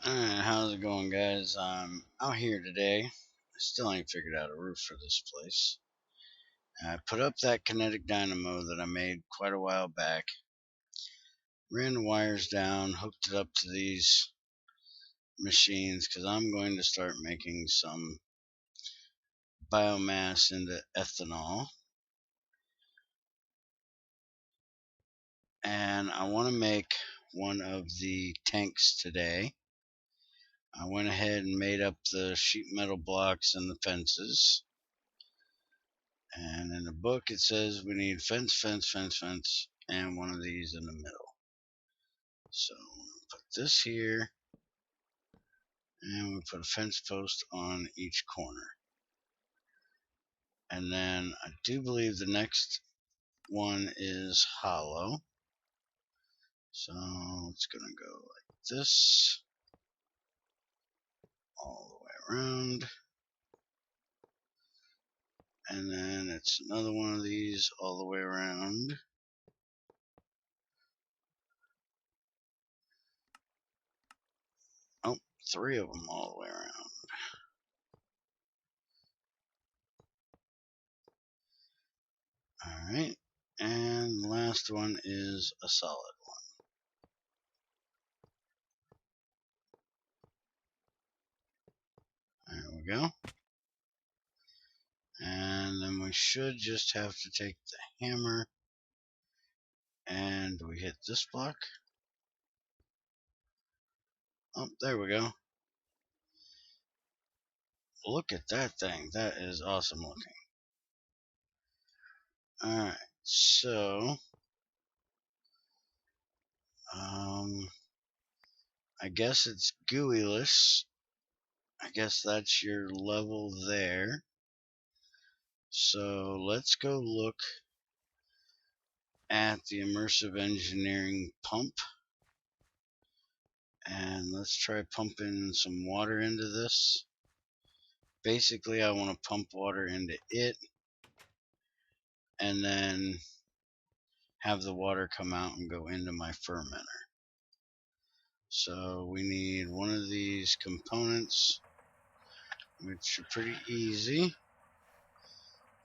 Alright, how's it going, guys? I'm out here today. I still ain't figured out a roof for this place. I put up that kinetic dynamo that I made quite a while back. Ran the wires down, hooked it up to these machines because I'm going to start making some biomass into ethanol. And I want to make one of the tanks today. I went ahead and made up the sheet metal blocks and the fences. And in the book it says we need fence, and one of these in the middle. So we'll put this here, and we'll put a fence post on each corner. And then I do believe the next one is hollow. So it's gonna go like this, all the way around. And then it's another one of these all the way around. Oh, 3 of them all the way around. Alright, and the last one is a solid one. There we go. And then we should just have to take the hammer and we hit this block. Oh, there we go. Look at that thing. That is awesome looking. Alright, so I guess it's gooeyless. I guess that's your level there. So let's go look at the immersive engineering pump. And let's try pumping some water into this. Basically, I want to pump water into it and then have the water come out and go into my fermenter. So we need one of these components, which are pretty easy.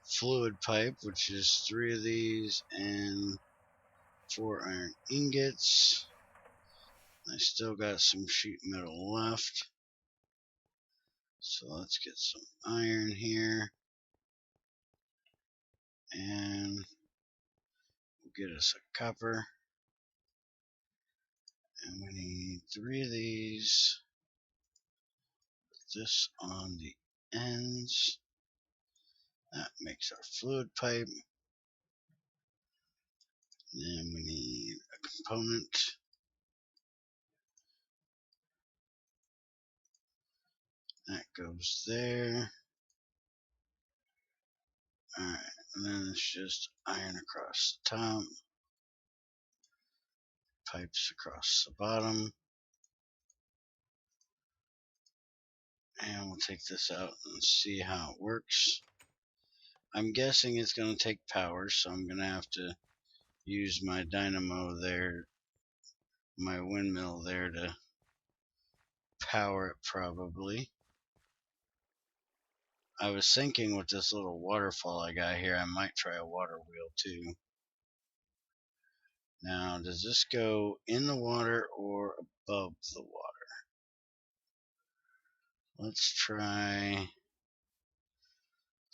Fluid pipe, which is 3 of these, and 4 iron ingots. I still got some sheet metal left. So let's get some iron here. And we'll get us a copper. And we need 3 of these. Put this on the ends. That makes our fluid pipe. Then we need a component. That goes there. Alright, and then it's just iron across the top. Pipes across the bottom. And we'll take this out and see how it works. I'm guessing it's going to take power, so I'm going to have to use my dynamo there, my windmill there, to power it probably. I was thinking with this little waterfall I got here, I might try a water wheel too. Now, does this go in the water or above the water? Let's try.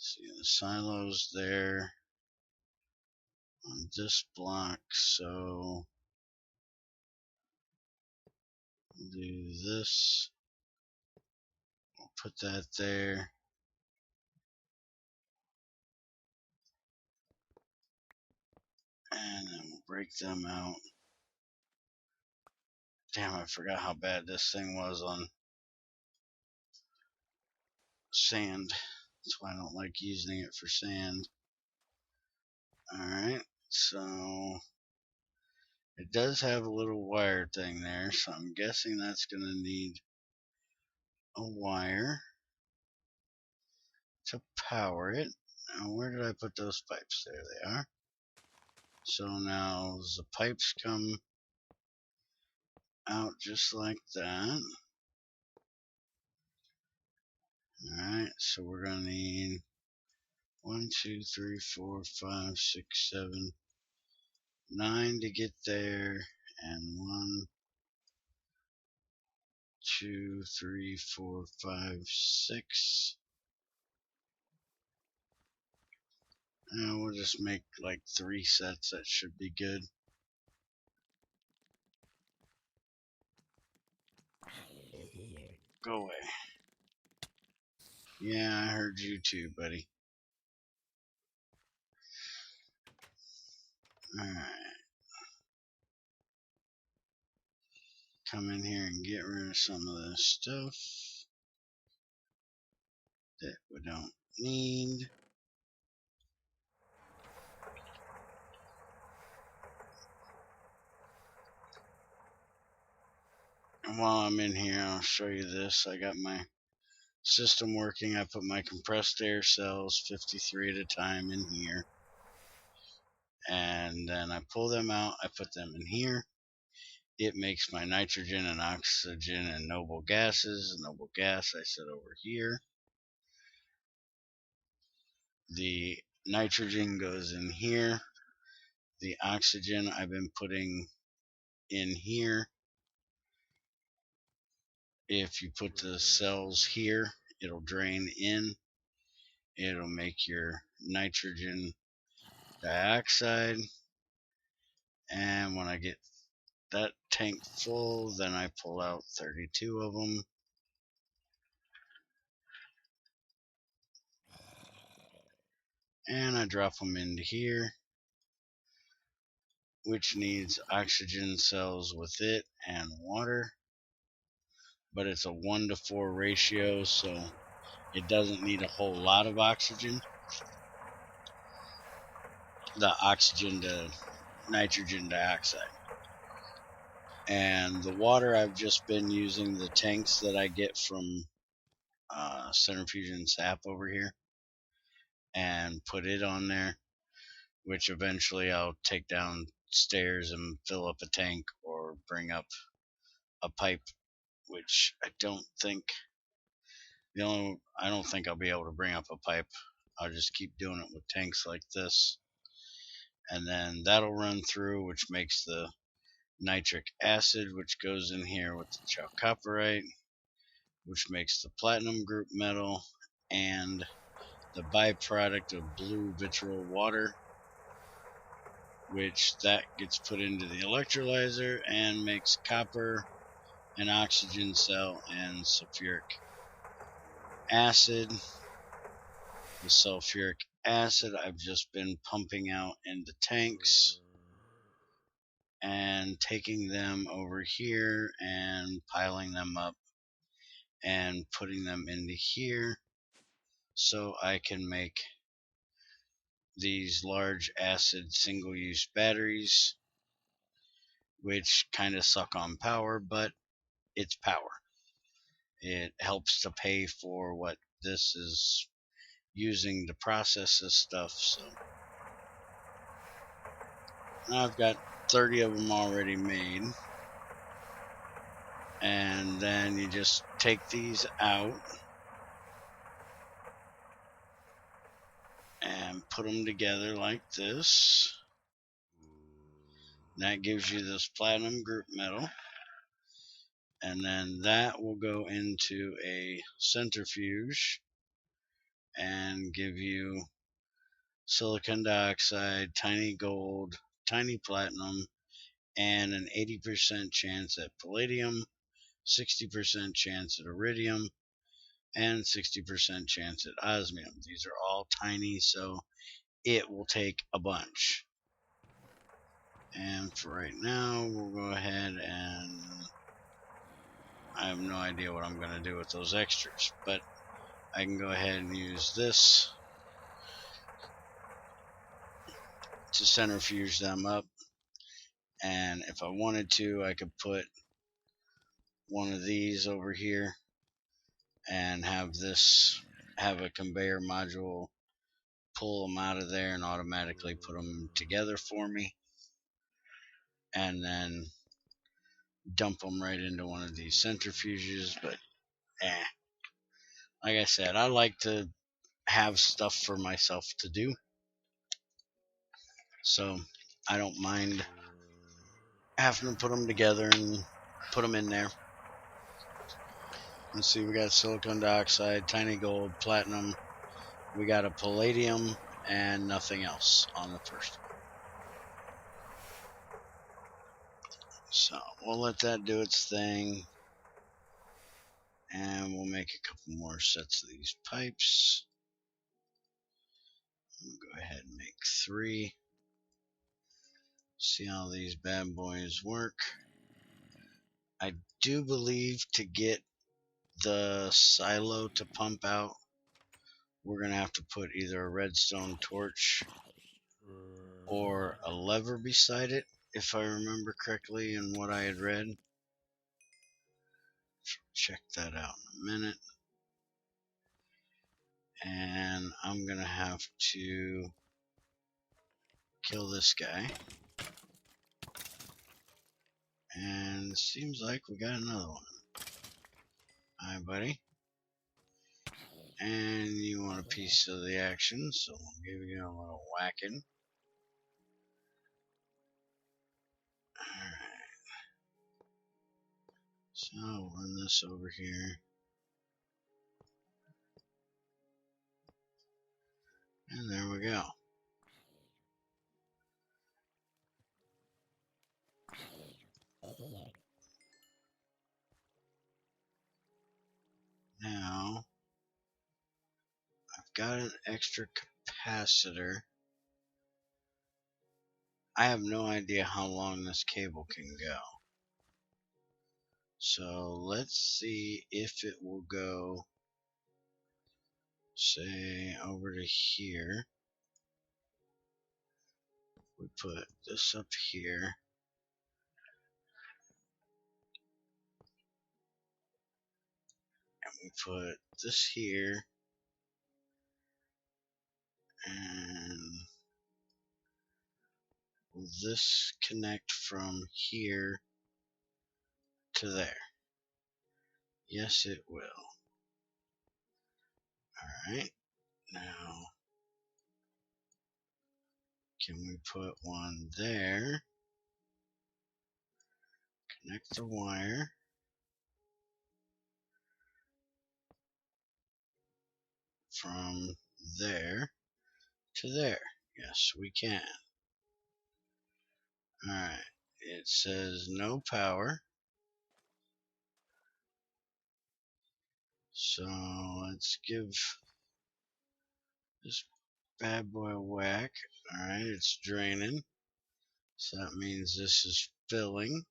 See, the silo's there on this block, so we'll do this. We'll put that there. And then we'll break them out. Damn, I forgot how bad this thing was on sand. That's why I don't like using it for sand. Alright, so it does have a little wire thing there, so I'm guessing that's going to need a wire to power it. Now, where did I put those pipes? There they are. So now the pipes come out just like that. Alright, so we're going to need 1, 2, 3, 4, 5, 6, 7, 9 to get there, and 1, 2, 3, 4, 5, 6. And we'll just make like 3 sets. That should be good. Go away. Yeah, I heard you too, buddy. Alright. Come in here and get rid of some of this stuff that we don't need. And while I'm in here, I'll show you this. I got my system working. I put my compressed air cells 53 at a time in here. And then I pull them out. I put them in here. It makes my nitrogen and oxygen and noble gases. The noble gas I set over here. The nitrogen goes in here. The oxygen I've been putting in here. If you put the cells here, it'll drain in. It'll make your nitrogen dioxide. And when I get that tank full, then I pull out 32 of them. And I drop them into here, which needs oxygen cells with it and water. But it's a 1-to-4 ratio, so it doesn't need a whole lot of oxygen. The oxygen to nitrogen dioxide. And the water, I've just been using the tanks that I get from Centrifuge and Sap over here and put it on there, which eventually I'll take downstairs and fill up a tank or bring up a pipe, which I don't think I'll be able to bring up a pipe. I'll just keep doing it with tanks like this, and then that'll run through, which makes the nitric acid, which goes in here with the chalcopyrite, which makes the platinum group metal and the byproduct of blue vitriol water, which that gets put into the electrolyzer and makes copper, an oxygen cell, and sulfuric acid. The sulfuric acid I've just been pumping out into tanks and taking them over here and piling them up and putting them into here so I can make these large acid single-use batteries, which kind of suck on power, but it's power. It helps to pay for what this is using to process this stuff. So I've got 30 of them already made. And then you just take these out and put them together like this. And that gives you this platinum group metal. And then that will go into a centrifuge and give you silicon dioxide, tiny gold, tiny platinum, and an 80% chance at palladium, 60% chance at iridium, and 60% chance at osmium. These are all tiny, so it will take a bunch. And for right now, we'll go ahead and I have no idea what I'm going to do with those extras, but I can go ahead and use this to centrifuge them up. And if I wanted to, I could put one of these over here and have a conveyor module pull them out of there and automatically put them together for me, and then dump them right into one of these centrifuges. But like I said, I like to have stuff for myself to do, so I don't mind having to put them together and put them in there. Let's see, we got silicon dioxide, tiny gold, platinum. We got a palladium and nothing else on the first one. So we'll let that do its thing. And we'll make a couple more sets of these pipes. We'll go ahead and make 3. See how these bad boys work. I do believe to get the silo to pump out, we're going to have to put either a redstone torch or a lever beside it, if I remember correctly in what I had read. Check that out in a minute. And I'm going to have to kill this guy. And it seems like we got another one. Hi, buddy. And you want a piece of the action, so we'll give you a little whacking. Alright. So I'll run this over here. And there we go. Now, I've got an extra capacitor. I have no idea how long this cable can go. So let's see if it will go, say, over to here. We put this up here. And we put this here. And will this connect from here to there? Yes, it will. Alright, now can we put one there? Connect the wire. From there to there. Yes, we can. Alright, it says no power. So let's give this bad boy a whack. Alright, it's draining. So that means this is filling.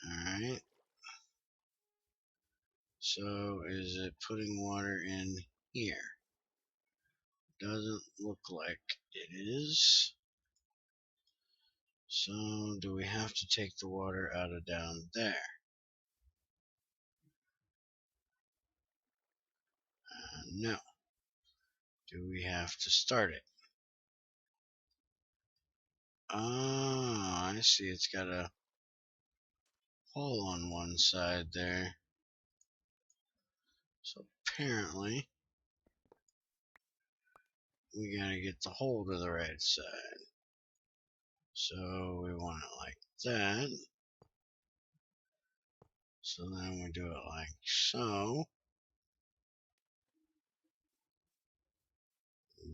Alright. So is it putting water in here? Doesn't look like it is. So do we have to take the water out of down there? No. Do we have to start it? Oh, I see. It's got a hole on one side there. So apparently we gotta get the hole to the right side. So we want it like that. So then we do it like so.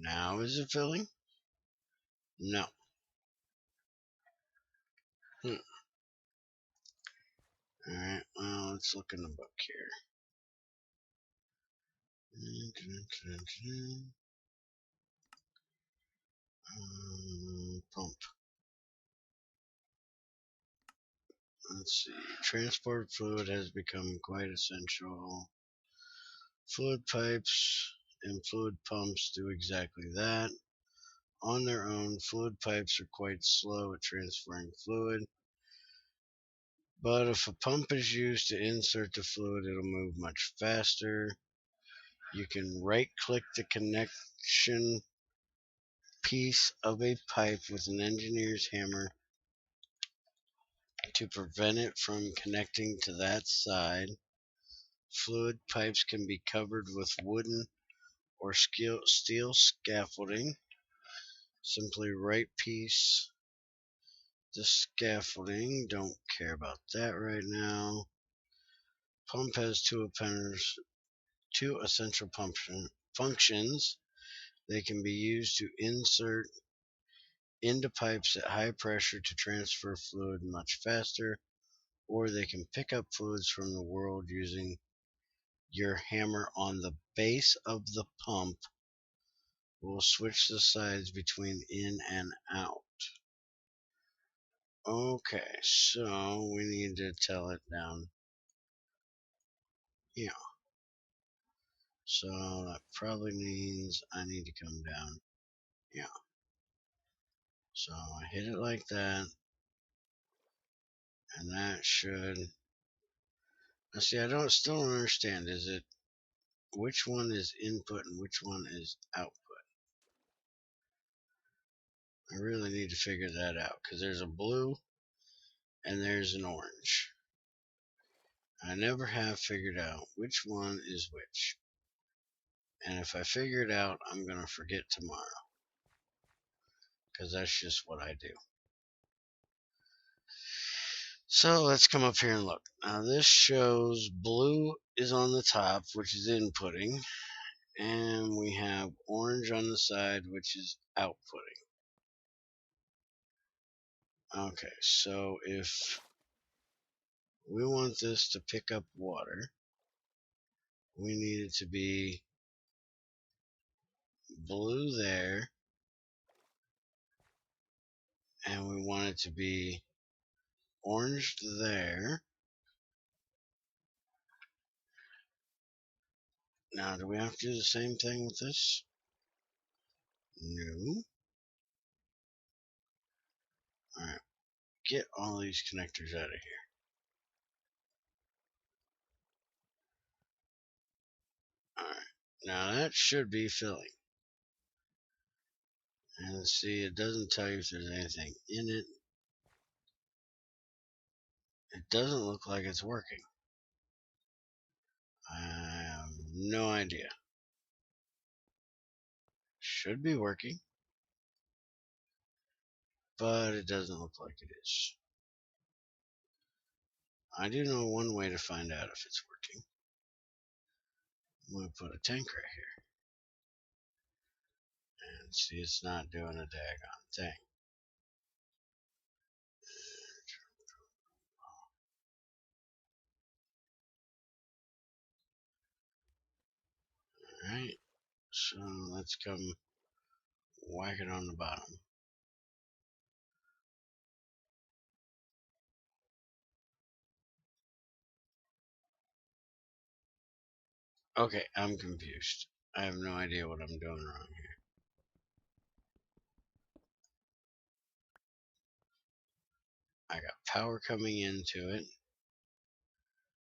Now is it filling? No. Alright, well, let's look in the book here. Pump. Let's see. Transport fluid has become quite essential. Fluid pipes and fluid pumps do exactly that. On their own, fluid pipes are quite slow at transferring fluid. But if a pump is used to insert the fluid, it'll move much faster. You can right-click the connection piece of a pipe with an engineer's hammer to prevent it from connecting to that side. Fluid pipes can be covered with wooden or steel scaffolding. Simply right piece the scaffolding. Don't care about that right now. Pump has two essential functions. They can be used to insert into pipes at high pressure to transfer fluid much faster, or they can pick up fluids from the world using your hammer on the base of the pump. Will switch the sides between in and out. Okay, so we need to tell it down here. So that probably means I need to come down. Yeah. So I hit it like that, and that should. Now see, still don't understand. Is it which one is input and which one is output? I really need to figure that out because there's a blue and there's an orange. I never have figured out which one is which. And if I figure it out, I'm going to forget tomorrow because that's just what I do. So let's come up here and look. Now this shows blue is on the top, which is inputting, and we have orange on the side, which is outputting. Okay, so if we want this to pick up water, we need it to be blue there, and we want it to be orange there. Now, do we have to do the same thing with this? No. Alright, get all these connectors out of here. Alright, now that should be filling. And let's see, it doesn't tell you if there's anything in it. It doesn't look like it's working. I have no idea. Should be working, but it doesn't look like it is. I do know one way to find out if it's working. I'm going to put a tank right here. And see, it's not doing a daggone thing. Alright, so let's come whack it on the bottom. Okay, I'm confused. I have no idea what I'm doing wrong here. I got power coming into it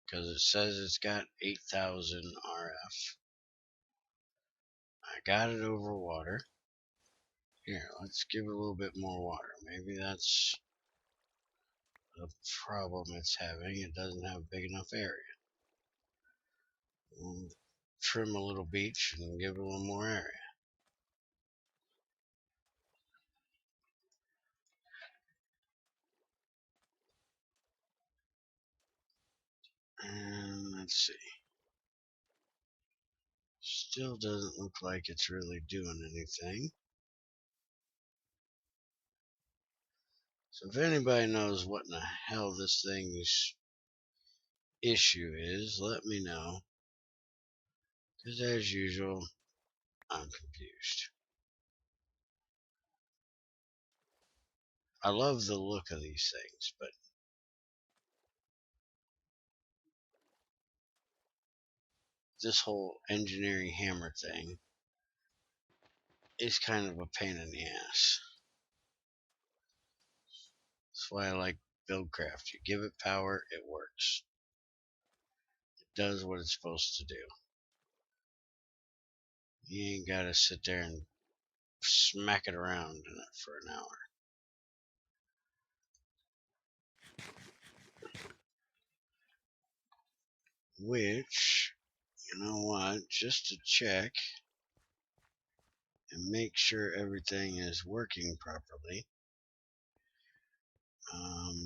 because it says it's got 8,000 RF. I got it over water. Here, let's give it a little bit more water. Maybe that's the problem it's having. It doesn't have big enough area. We'll trim a little beach and give it a little more area. And let's see. Still doesn't look like it's really doing anything. So if anybody knows what in the hell this thing's issue is, let me know. Because as usual, I'm confused. I love the look of these things, but this whole engineering hammer thing is kind of a pain in the ass. That's why I like Buildcraft. You give it power, it works. It does what it's supposed to do. You ain't gotta sit there and smack it around in it for an hour. which, you know what, just to check and make sure everything is working properly,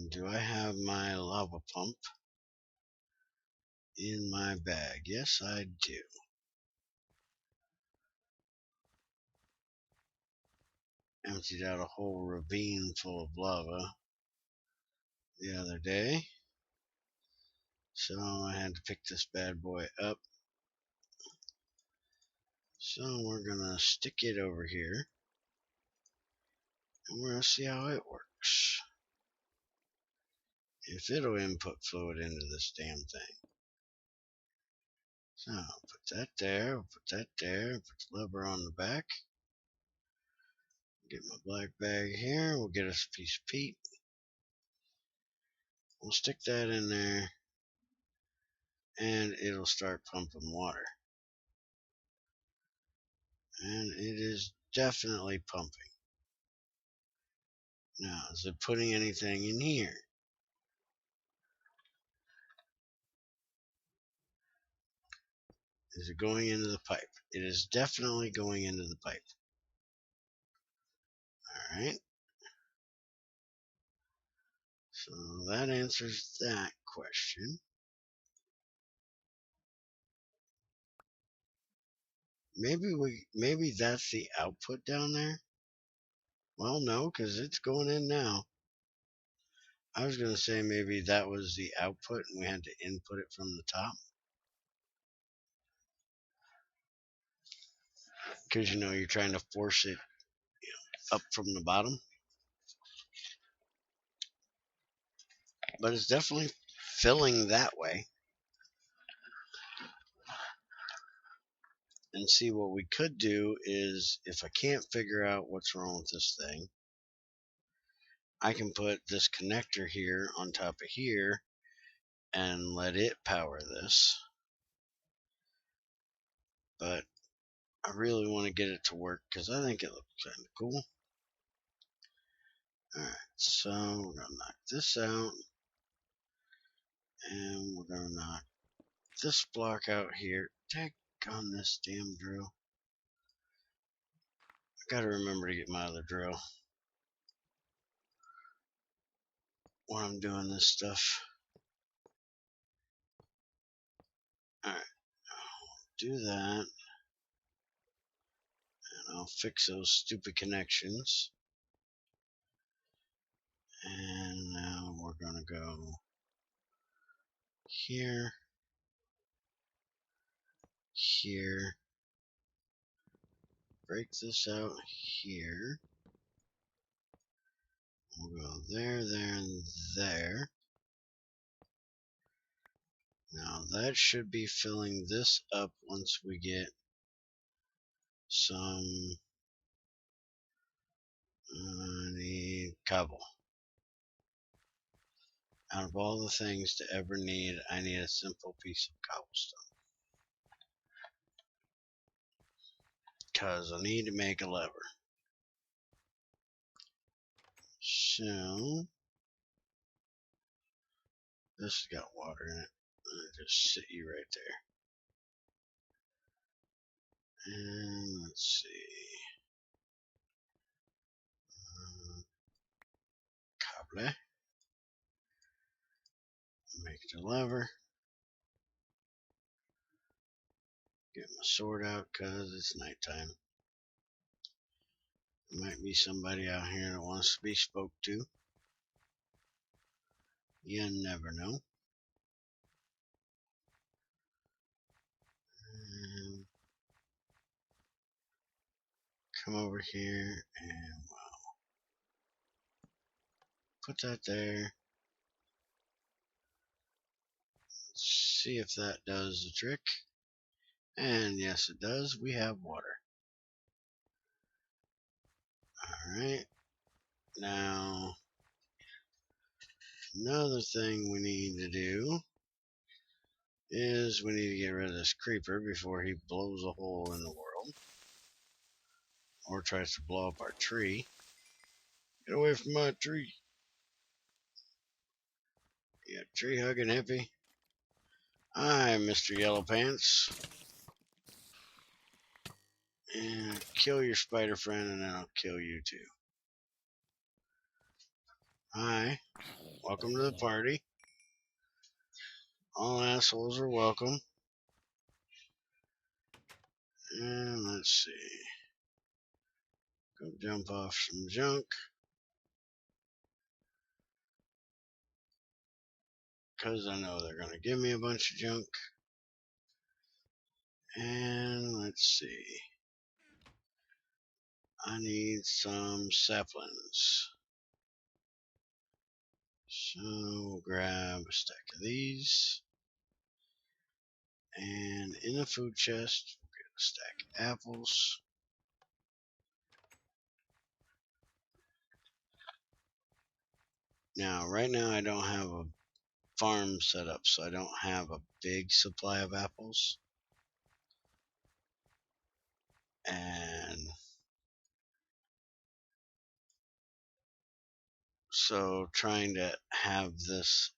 do I have my lava pump in my bag? Yes, I do. Emptied out a whole ravine full of lava the other day, so I had to pick this bad boy up. So we're gonna stick it over here and we're gonna see how it works, if it'll input fluid into this damn thing. So put that there, put that there, put the lever on the back, get my black bag here, we'll get us a piece of peat, we'll stick that in there and it'll start pumping water. And it is definitely pumping. Now, is it putting anything in here? Is it going into the pipe? It is definitely going into the pipe. Alright. So that answers that question. Maybe that's the output down there? Well, no, because it's going in now. I was going to say maybe that was the output and we had to input it from the top. Because, you know, you're trying to force it up from the bottom. But it's definitely filling that way. And see, what we could do is, if I can't figure out what's wrong with this thing, I can put this connector here on top of here and let it power this. But I really want to get it to work because I think it looks kind of cool. Alright, so we're going to knock this out. And we're going to knock this block out here. Take on this damn drill. I gotta remember to get my other drill when I'm doing this stuff. Alright, I'll do that. And I'll fix those stupid connections. And now we're gonna go here, here, break this out here. We'll go there, there, and there. Now that should be filling this up once we get some I need cobble. Out of all the things to ever need, I need a simple piece of cobblestone. Because I need to make a lever. So, this has got water in it. I'll just sit you right there. And let's see. Cobble. Make the lever. Get my sword out because it's nighttime. There might be somebody out here that wants to be spoke to. You never know. And come over here and well, put that there. Let's see if that does the trick. And yes, it does. We have water. Alright. Now, another thing we need to do is we need to get rid of this creeper before he blows a hole in the world. Or tries to blow up our tree. Get away from my tree. Yeah, tree hugging hippie. Hi, Mr. Yellow Pants. And kill your spider friend, and then I'll kill you too. Hi, welcome to the party. All assholes are welcome. And let's see. Go jump off some junk. Because I know they're going to give me a bunch of junk. And let's see. I need some saplings. So we'll grab a stack of these. And in the food chest, we'll get a stack of apples. Now, right now I don't have a farm set up, so I don't have a big supply of apples. And so trying to have this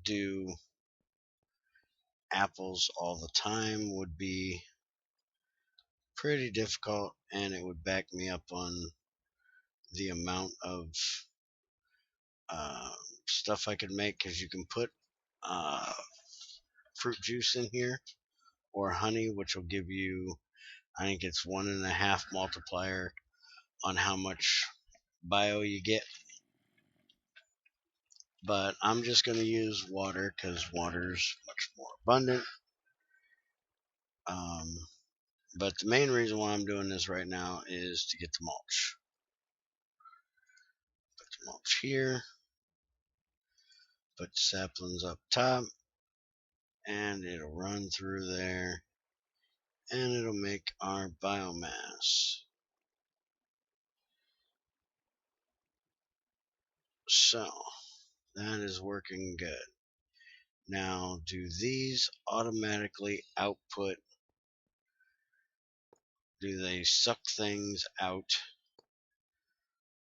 do apples all the time would be pretty difficult, and it would back me up on the amount of uh, stuff I could make, because you can put uh, fruit juice in here or honey, which will give you, I think it's 1.5 multiplier on how much bio you get. But I'm just going to use water because water's much more abundant. But the main reason why I'm doing this right now is to get the mulch. Put the mulch here, put the saplings up top, and it'll run through there, and it'll make our biomass. So that is working good. Now, do these automatically output? Do they suck things out?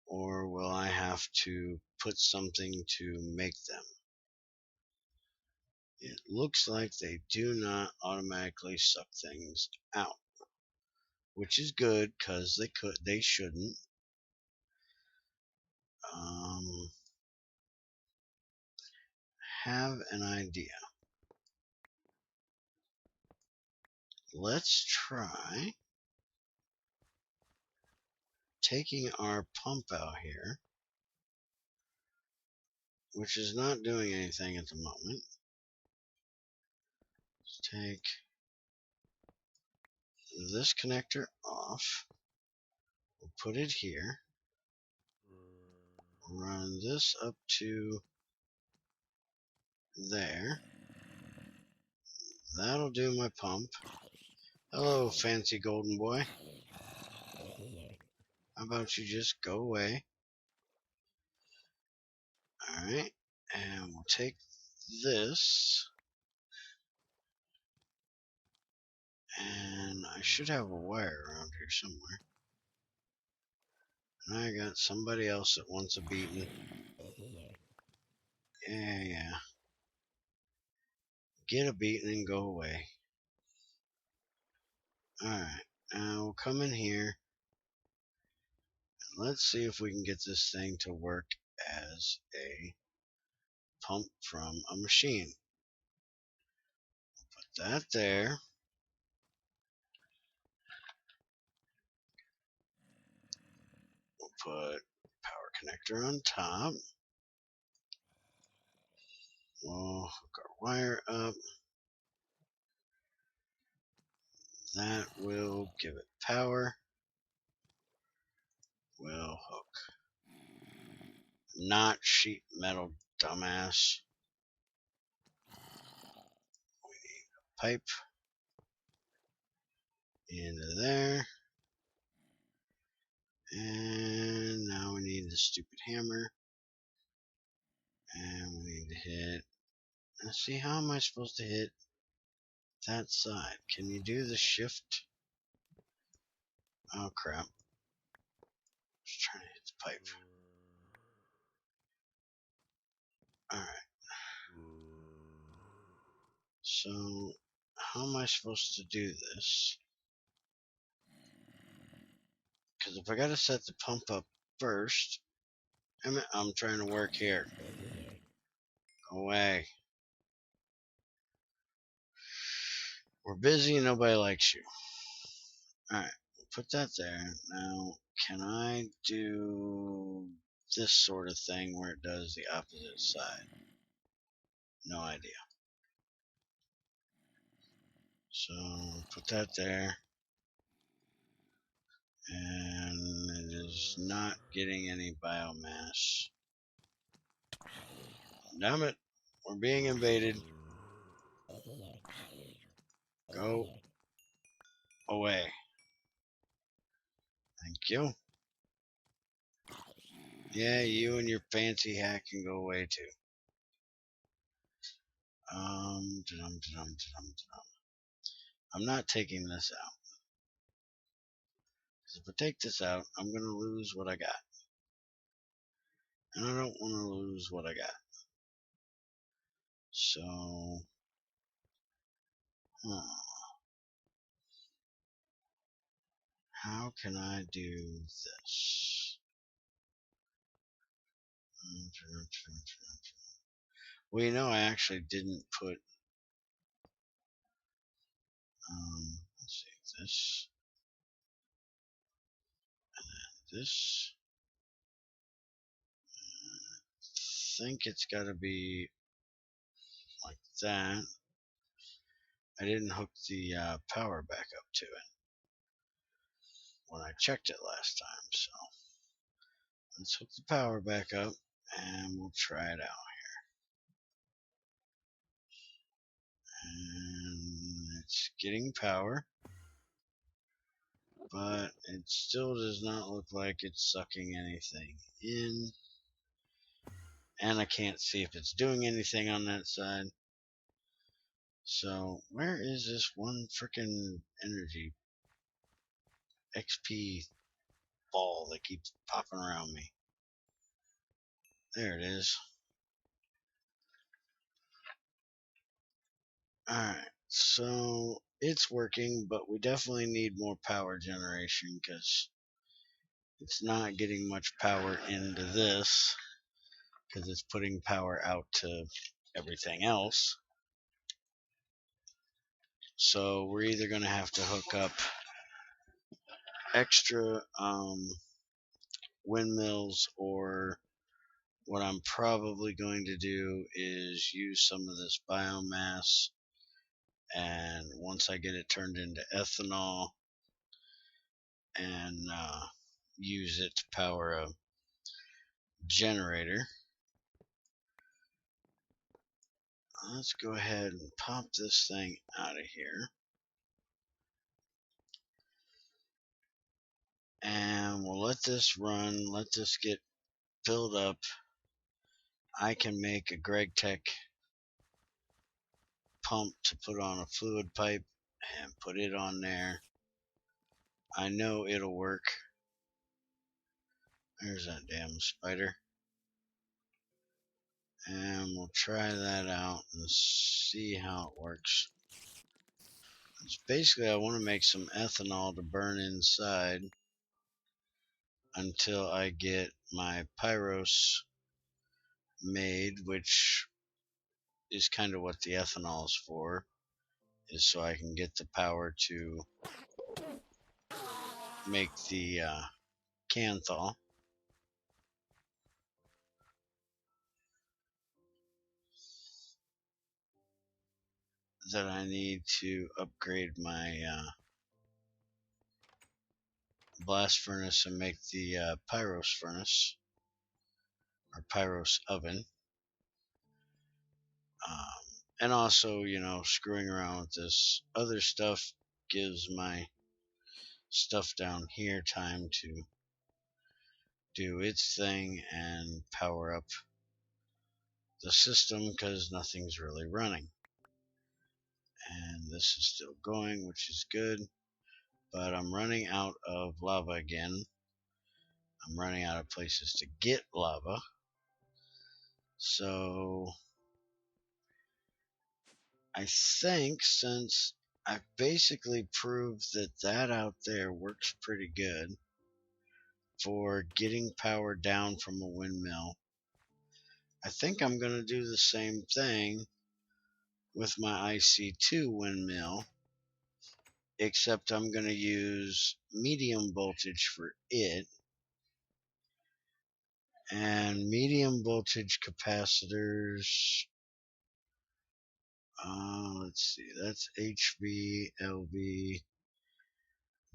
Or will I have to put something to make them? It looks like they do not automatically suck things out, which is good because they shouldn't. Have an idea. Let's try taking our pump out here, which is not doing anything at the moment. Let's take this connector off. We'll put it here. Run this up to there. That'll do my pump. Hello, fancy golden boy. How about you just go away? Alright, and we'll take this, and I should have a wire around here somewhere. And I got somebody else that wants a beating. Yeah. Get a beating and go away. Alright, now we'll come in here. Let's see if we can get this thing to work as a pump from a machine. Put that there. We'll put power connector on top. We'll hook our wire up. That will give it power. We'll hook. Not sheet metal, dumbass. We need a pipe into there. And now we need the stupid hammer. And we need to hit. Let's see, how am I supposed to hit that side? Can you do the shift? Oh crap. Just trying to hit the pipe. Alright. So, how am I supposed to do this? Because if I got to set the pump up first, I'm trying to work here. Go away. We're busy, nobody likes you. Alright, put that there. Now, can I do this sort of thing where it does the opposite side? No idea. So, put that there. And it is not getting any biomass. Damn it, we're being invaded. Go away. Thank you. Yeah, you and your fancy hat can go away too. I'm not taking this out. Because if I take this out, I'm going to lose what I got. And I don't want to lose what I got. So, how can I do this? Well, you know, I actually didn't put, let's see, this, and this. I think it's got to be like that. I didn't hook the power back up to it when I checked it last time, so let's hook the power back up and we'll try it out. And it's getting power, but it still does not look like it's sucking anything in, and I can't see if it's doing anything on that side. So where is this one freaking energy XP ball that keeps popping around me? There it is. Alright, so it's working, but we definitely need more power generation because it's not getting much power into this because it's putting power out to everything else. So we're either going to have to hook up extra windmills, or what I'm probably going to do is use some of this biomass, and once I get it turned into ethanol and use it to power a generator. Let's go ahead and pop this thing out of here. And we'll let this run, let this get filled up. I can make a Gregtech pump to put on a fluid pipe and put it on there. I know it'll work. There's that damn spider. And we'll try that out and see how it works. It's basically, I want to make some ethanol to burn inside until I get my pyros made, which is kind of what the ethanol is for, is so I can get the power to make the canthal. That I need to upgrade my blast furnace and make the pyros furnace or pyros oven. And also, you know, screwing around with this other stuff gives my stuff down here time to do its thing and power up the system because nothing's really running. And this is still going, which is good, but I'm running out of lava again. I'm running out of places to get lava, so I think since I've basically proved that out there works pretty good for getting power down from a windmill, I think I'm going to do the same thing with my IC2 windmill, except I'm going to use medium voltage for it. And medium voltage capacitors, let's see, that's HV, LV.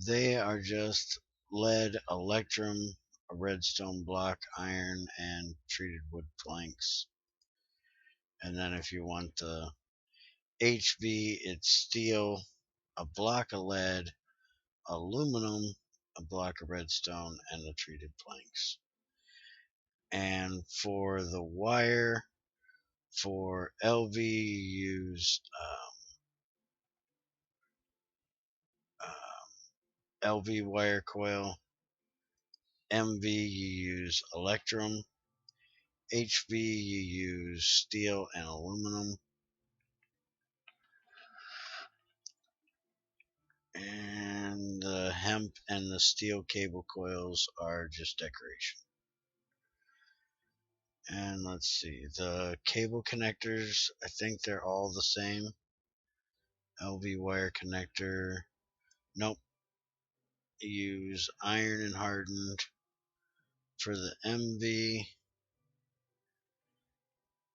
They are just lead, electrum, a redstone block, iron, and treated wood planks. And then if you want the HV, it's steel, a block of lead, aluminum, a block of redstone, and the treated planks. And for the wire, for LV, you use LV wire coil. MV, you use electrum. HV, you use steel and aluminum. And the hemp and the steel cable coils are just decoration. And let's see, the cable connectors, I think they're all the same. LV wire connector, nope. Use iron and hardened. For the MV,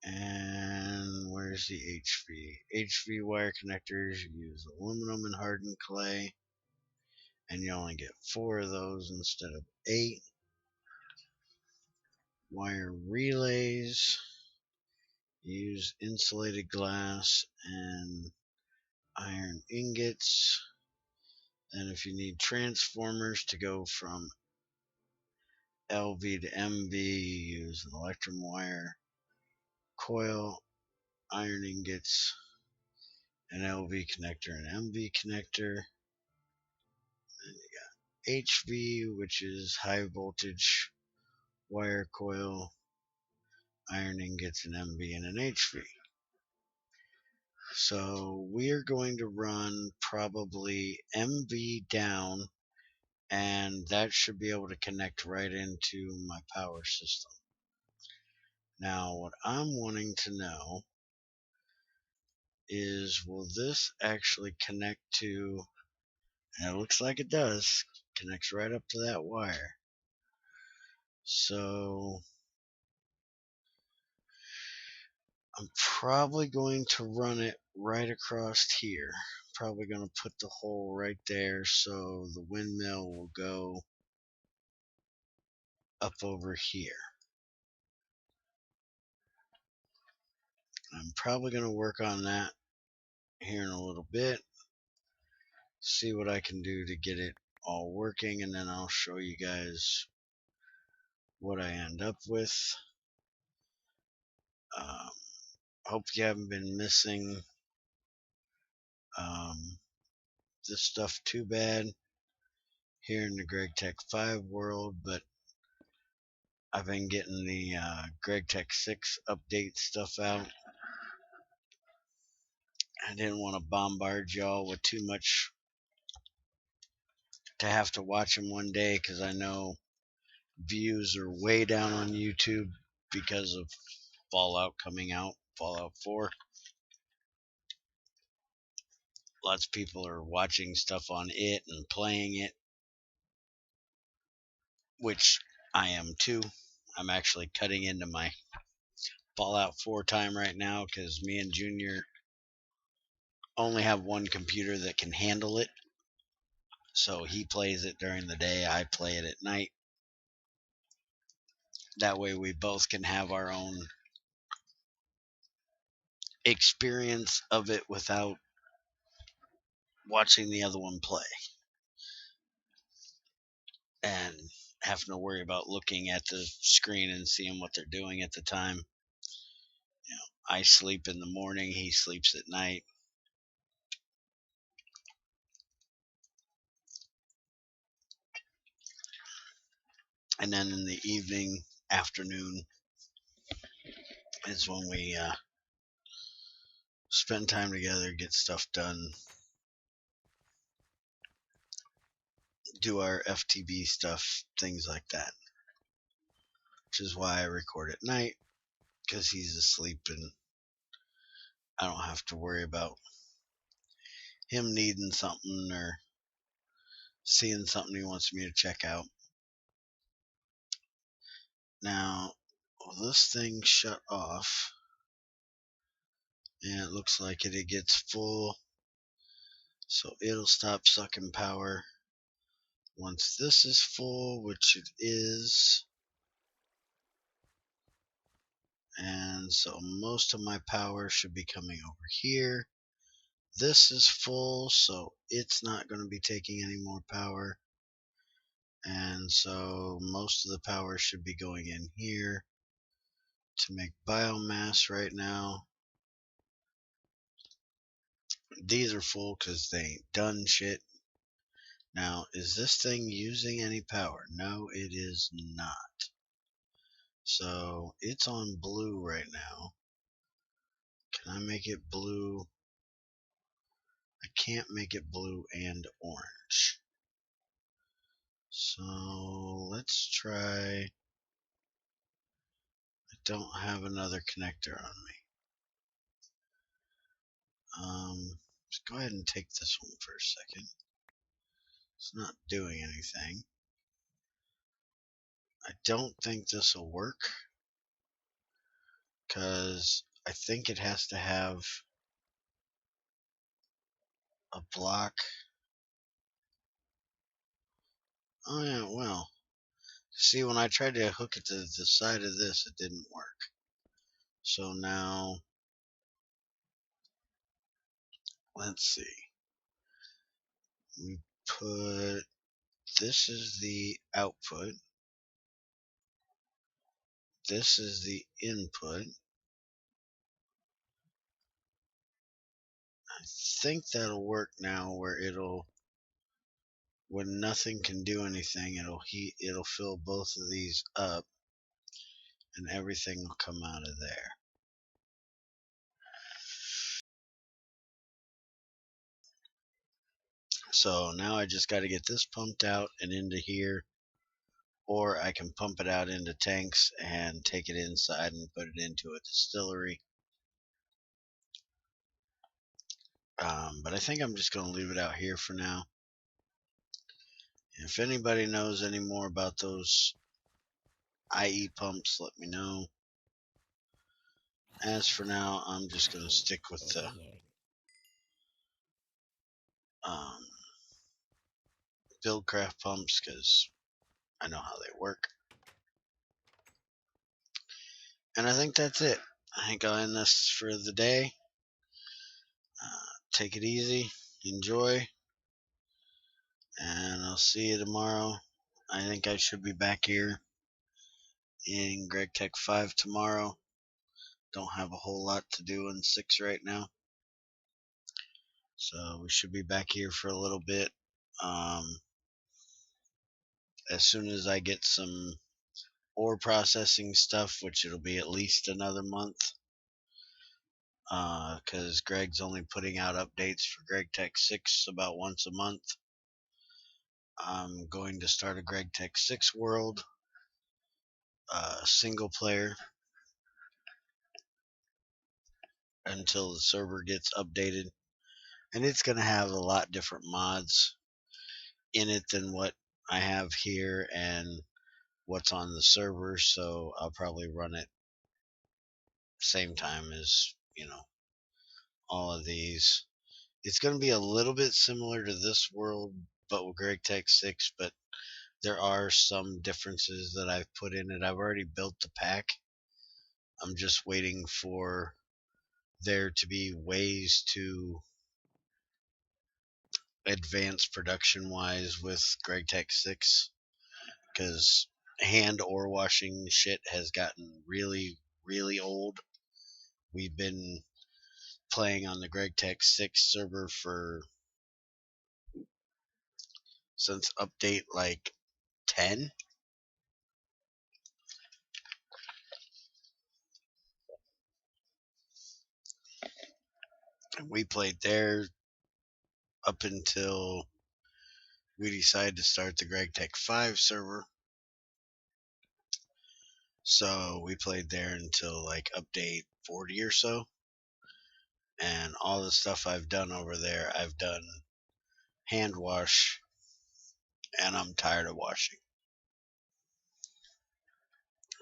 and where's the HV? HV wire connectors, use aluminum and hardened clay, and you only get 4 of those instead of 8. Wire relays, use insulated glass and iron ingots. And if you need transformers to go from LV to MV, you use an electrum wire coil, iron ingots, an LV connector, and MV connector. Then you got HV, which is high voltage wire coil, iron ingots, an MV, and an HV. So we are going to run probably MV down, and that should be able to connect right into my power system. Now, what I'm wanting to know is, will this actually connect to, and it looks like it does, connects right up to that wire. So I'm probably going to run it right across here. Probably going to put the hole right there so the windmill will go up over here. I'm probably going to work on that here in a little bit, see what I can do to get it all working, and then I'll show you guys what I end up with. Hope you haven't been missing this stuff too bad here in the Gregtech 5 world, but I've been getting the Gregtech 6 update stuff out. I didn't want to bombard y'all with too much to have to watch them one day, because I know views are way down on YouTube because of Fallout coming out, Fallout 4. Lots of people are watching stuff on it and playing it, which I am too. I'm actually cutting into my Fallout 4 time right now because me and Junior only have one computer that can handle it. So he plays it during the day, I play it at night. That way we both can have our own experience of it without watching the other one play and having to worry about looking at the screen and seeing what they're doing at the time. You know, I sleep in the morning, he sleeps at night. And then in the evening, afternoon is when we spend time together, get stuff done, do our FTB stuff, things like that. Which is why I record at night, because he's asleep and I don't have to worry about him needing something or seeing something he wants me to check out. Now, this thing shut off, and it looks like it gets full, so it'll stop sucking power once this is full, which it is. And so most of my power should be coming over here. This is full, so it's not going to be taking any more power. And so most of the power should be going in here to make biomass right now. These are full because they ain't done shit. Now, is this thing using any power? No, it is not. So it's on blue right now. Can I make it blue? I can't make it blue and orange. So let's try. I don't have another connector on me. Let's go ahead and take this one for a second. It's not doing anything. I don't think this will work because I think it has to have a block. Oh yeah, well, see, when I tried to hook it to the side of this, it didn't work. So now, let's see. We put, this is the output. This is the input. I think that'll work now where it'll, when nothing can do anything, it'll fill both of these up and everything will come out of there. So now I just got to get this pumped out and into here, or I can pump it out into tanks and take it inside and put it into a distillery. But I think I'm just going to leave it out here for now. If anybody knows any more about those IE pumps, let me know. As for now, I'm just going to stick with the Buildcraft pumps because I know how they work. And I think that's it. I think I'll end this for the day. Take it easy, enjoy, and I'll see you tomorrow. I think I should be back here in Gregtech 5 tomorrow. Don't have a whole lot to do in 6 right now. So we should be back here for a little bit. As soon as I get some ore processing stuff, which it'll be at least another month, because Greg's only putting out updates for Gregtech 6 about once a month. I'm going to start a Gregtech 6 world, single player, until the server gets updated. And it's going to have a lot different mods in it than what I have here and what's on the server, so I'll probably run it same time as, all of these. It's going to be a little bit similar to this world, but with Gregtech 6, but there are some differences that I've put in it. I've already built the pack. I'm just waiting for there to be ways to advance production wise with Gregtech 6, because hand ore washing shit has gotten really, really old. We've been playing on the Gregtech 6 server since update like 10. And we played there up until we decided to start the Gregtech 5 server. So we played there until like update 40 or so. And all the stuff I've done over there, I've done hand wash, and I'm tired of washing.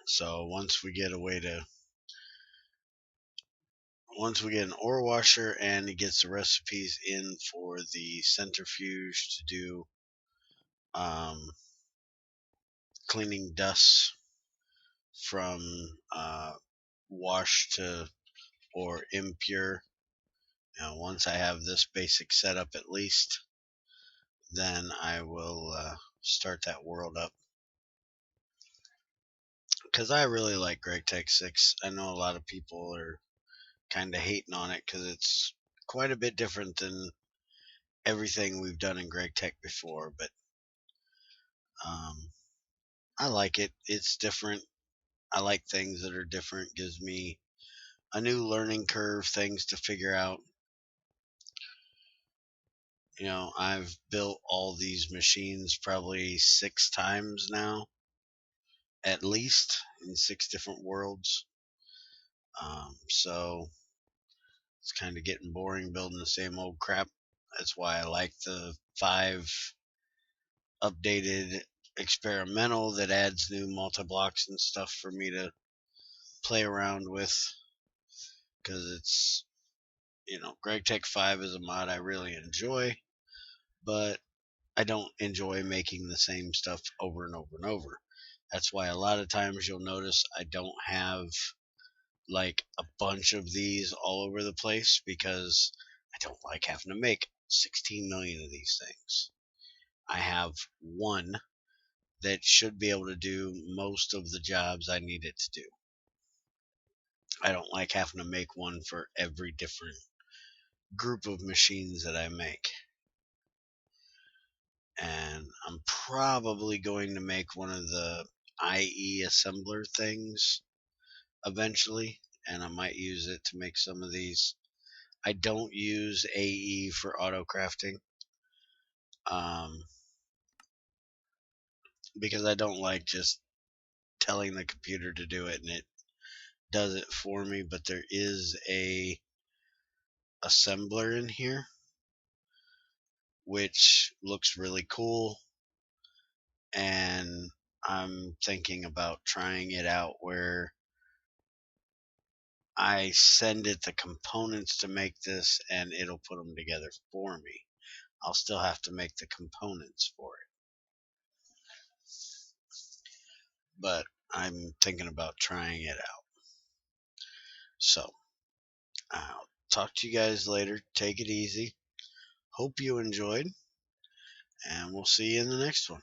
So once we get an ore washer and it gets the recipes in for the centrifuge to do cleaning dust from wash to or impure. Now, once I have this basic setup at least, then I will start that world up. Because I really like Gregtech 6. I know a lot of people are kind of hating on it because it's quite a bit different than everything we've done in Gregtech before, but I like it. It's different. I like things that are different. Gives me a new learning curve, things to figure out. I've built all these machines probably 6 times now, at least, in 6 different worlds. So it's kind of getting boring building the same old crap. That's why I like the 5 updated experimental that adds new multi-blocks and stuff for me to play around with, because it's, Gregtech 5 is a mod I really enjoy, but I don't enjoy making the same stuff over and over and over. That's why a lot of times you'll notice I don't have like a bunch of these all over the place, because I don't like having to make 16 million of these things. I have one that should be able to do most of the jobs I need it to do. I don't like having to make one for every different group of machines that I make. And I'm probably going to make one of the IE assembler things eventually, and I might use it to make some of these. I don't use AE for auto crafting, because I don't like just telling the computer to do it and it does it for me. But there is a assembler in here which looks really cool, and I'm thinking about trying it out where I send it the components to make this and it'll put them together for me. I'll still have to make the components for it, but I'm thinking about trying it out. So I'll talk to you guys later. Take it easy. Hope you enjoyed, and we'll see you in the next one.